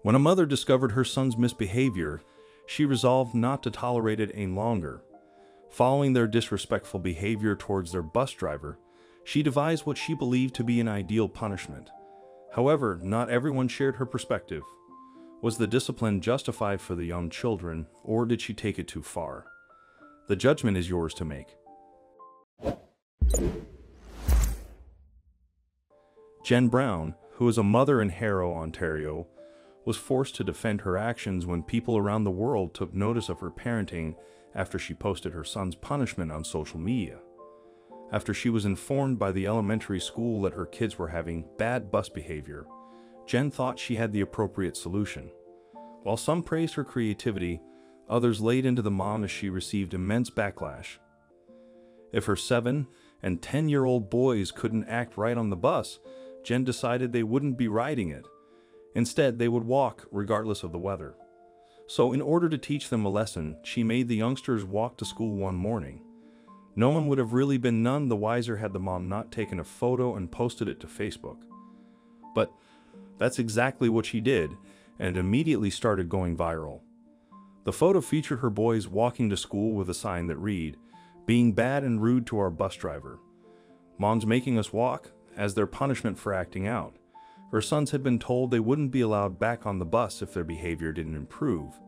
When a mother discovered her son's misbehavior, she resolved not to tolerate it any longer. Following their disrespectful behavior towards their bus driver, she devised what she believed to be an ideal punishment. However, not everyone shared her perspective. Was the discipline justified for the young children, or did she take it too far? The judgment is yours to make. Jen Brown, who is a mother in Harrow, Ontario, was forced to defend her actions when people around the world took notice of her parenting after she posted her son's punishment on social media. After she was informed by the elementary school that her kids were having bad bus behavior, Jen thought she had the appropriate solution. While some praised her creativity, others laid into the mom as she received immense backlash. If her 7- and 10-year-old boys couldn't act right on the bus, Jen decided they wouldn't be riding it. Instead, they would walk regardless of the weather. So in order to teach them a lesson, she made the youngsters walk to school one morning. No one would have really been none the wiser had the mom not taken a photo and posted it to Facebook. But that's exactly what she did, and it immediately started going viral. The photo featured her boys walking to school with a sign that read, "Being bad and rude to our bus driver. Mom's making us walk as their punishment for acting out." Her sons had been told they wouldn't be allowed back on the bus if their behavior didn't improve,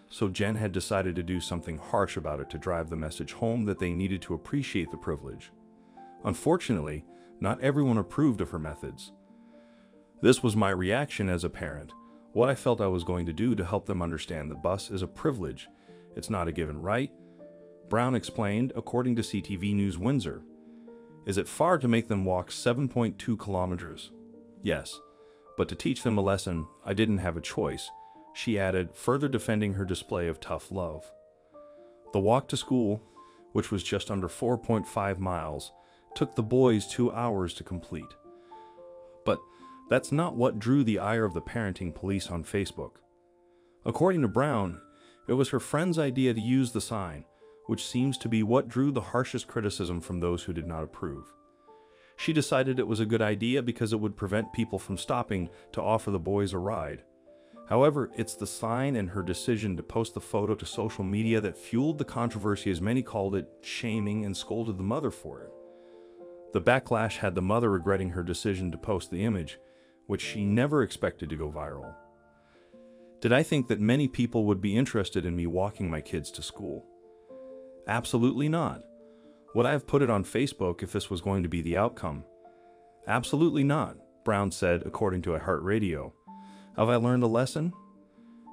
so Jen had decided to do something harsh about it to drive the message home that they needed to appreciate the privilege. Unfortunately, not everyone approved of her methods. This was my reaction as a parent, what I felt I was going to do to help them understand the bus is a privilege, it's not a given right, Brown explained, according to CTV News Windsor. Is it far to make them walk 7.2 kilometers? Yes. But to teach them a lesson, I didn't have a choice, she added, further defending her display of tough love. The walk to school, which was just under 4.5 miles, took the boys 2 hours to complete. But that's not what drew the ire of the parenting police on Facebook. According to Brown, it was her friend's idea to use the sign, which seems to be what drew the harshest criticism from those who did not approve. She decided it was a good idea because it would prevent people from stopping to offer the boys a ride. However, it's the sign and her decision to post the photo to social media that fueled the controversy, as many called it shaming and scolded the mother for it. The backlash had the mother regretting her decision to post the image, which she never expected to go viral. Did I think that many people would be interested in me walking my kids to school? Absolutely not. Would I have put it on Facebook if this was going to be the outcome? Absolutely not, Brown said, according to iHeartRadio. Have I learned a lesson?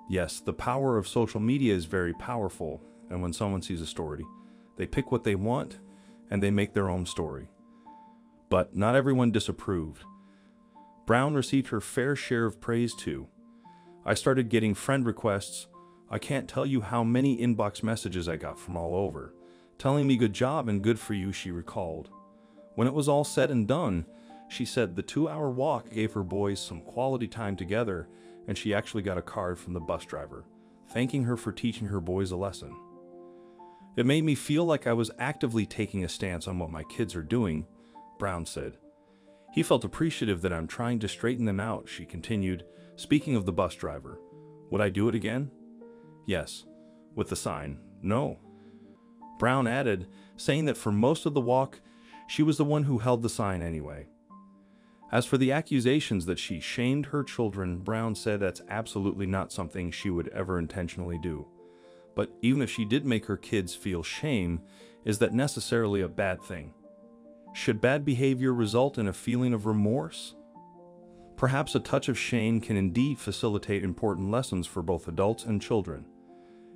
Yes, the power of social media is very powerful, and when someone sees a story, they pick what they want, and they make their own story. But not everyone disapproved. Brown received her fair share of praise too. I started getting friend requests. I can't tell you how many inbox messages I got from all over, telling me good job and good for you, she recalled. When it was all said and done, she said the 2-hour walk gave her boys some quality time together, and she actually got a card from the bus driver, thanking her for teaching her boys a lesson. It made me feel like I was actively taking a stance on what my kids are doing, Brown said. He felt appreciative that I'm trying to straighten them out, she continued, speaking of the bus driver. Would I do it again? Yes. With the sign, no. Brown added, saying that for most of the walk, she was the one who held the sign anyway. As for the accusations that she shamed her children, Brown said that's absolutely not something she would ever intentionally do. But even if she did make her kids feel shame, is that necessarily a bad thing? Should bad behavior result in a feeling of remorse? Perhaps a touch of shame can indeed facilitate important lessons for both adults and children.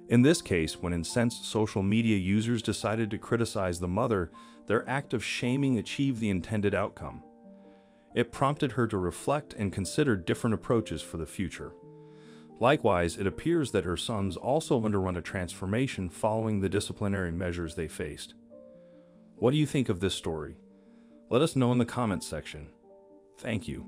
In this case, when incensed social media users decided to criticize the mother, their act of shaming achieved the intended outcome. It prompted her to reflect and consider different approaches for the future. Likewise, it appears that her sons also underwent a transformation following the disciplinary measures they faced. What do you think of this story? Let us know in the comments section. Thank you.